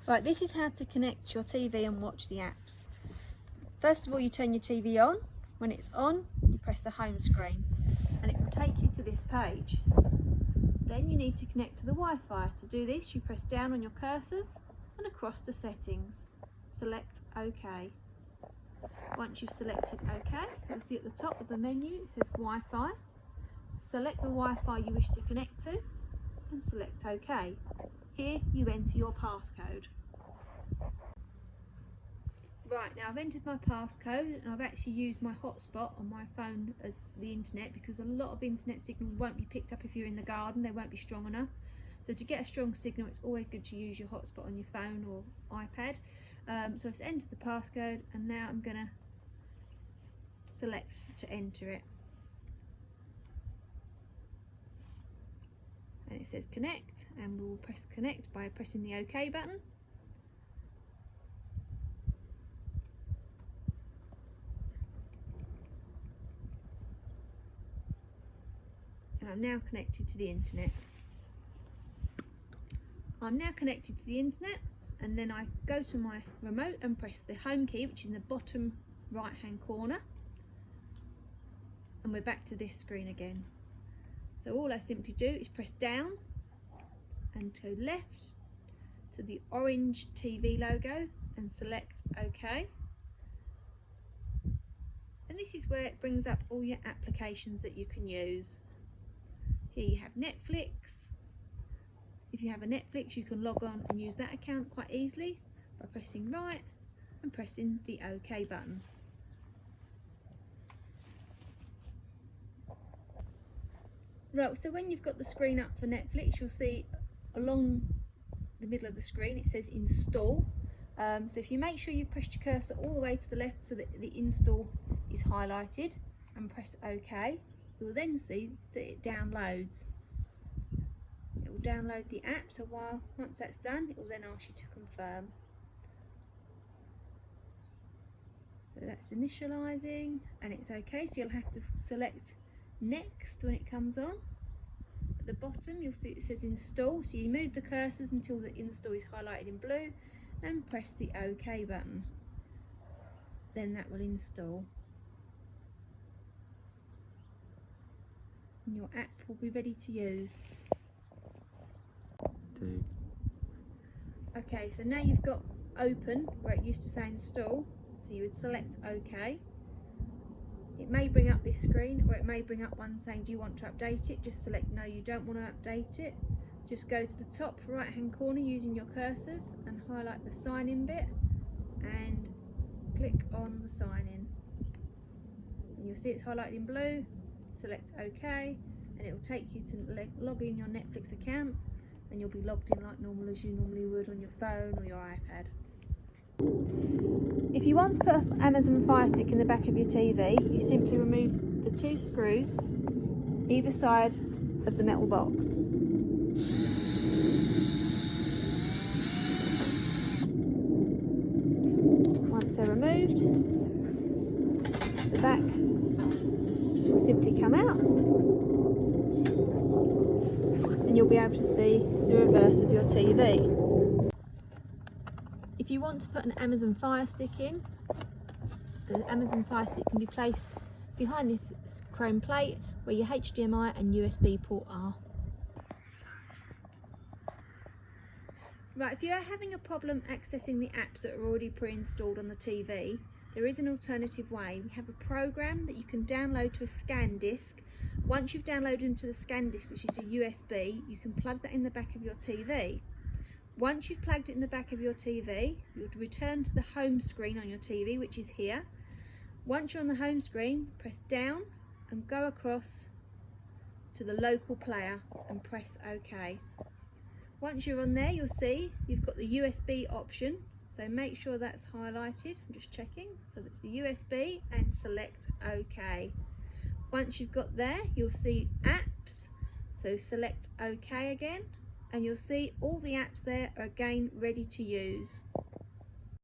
Right, this is how to connect your TV and watch the apps. First of all, you turn your TV on. When it's on, you press the home screen and it will take you to this page. Then you need to connect to the Wi-Fi. To do this, you press down on your cursors and across to settings. Select OK. Once you've selected OK, you'll see at the top of the menu it says Wi-Fi. Select the Wi-Fi you wish to connect to and select OK. Here you enter your passcode. Right, now I've entered my passcode and I've actually used my hotspot on my phone as the internet, because a lot of internet signals won't be picked up if you're in the garden, they won't be strong enough. So to get a strong signal, it's always good to use your hotspot on your phone or iPad. So I've entered the passcode and now I'm going to select to enter it. And it says connect, and we'll press connect by pressing the OK button. And I'm now connected to the internet. I'm now connected to the internet, and then I go to my remote and press the home key, which is in the bottom right hand corner, and we're back to this screen again. So all I simply do is press down and go left to the orange TV logo and select OK. And this is where it brings up all your applications that you can use. Here you have Netflix. If you have a Netflix, you can log on and use that account quite easily by pressing right and pressing the OK button. Right, so when you've got the screen up for Netflix, you'll see along the middle of the screen it says install. So if you make sure you've pressed your cursor all the way to the left so that the install is highlighted and press OK, you'll then see that it downloads. It will download the app, so once that's done, it will then ask you to confirm. So that's initializing and it's OK, so you'll have to select next when it comes on. At the bottom you'll see it says install, so you move the cursors until the install is highlighted in blue and press the OK button. Then that will install and your app will be ready to use. Okay, so now you've got open where it used to say install, so you would select OK. It may bring up this screen, or it may bring up one saying do you want to update it. Just select no, you don't want to update it. Just go to the top right hand corner using your cursors and highlight the sign in bit and click on the sign in. And you'll see it's highlighted in blue. Select OK and it will take you to log in your Netflix account, and you'll be logged in like normal as you normally would on your phone or your iPad. If you want to put an Amazon Firestick in the back of your TV, you simply remove the two screws either side of the metal box. Once they're removed, the back will simply come out and you'll be able to see the reverse of your TV. If you want to put an Amazon Firestick in, the Amazon Firestick can be placed behind this chrome plate where your HDMI and USB port are. Right, if you are having a problem accessing the apps that are already pre-installed on the TV, there is an alternative way. We have a program that you can download to a scan disc. Once you've downloaded into the scan disc, which is a USB, you can plug that in the back of your TV. Once you've plugged it in the back of your TV, you'll return to the home screen on your TV, which is here. Once you're on the home screen, press down and go across to the local player and press OK. Once you're on there, you'll see you've got the USB option, so make sure that's highlighted. I'm just checking, so that's the USB, and select OK. Once you've got there, you'll see apps, so select OK again, and you'll see all the apps there are again ready to use.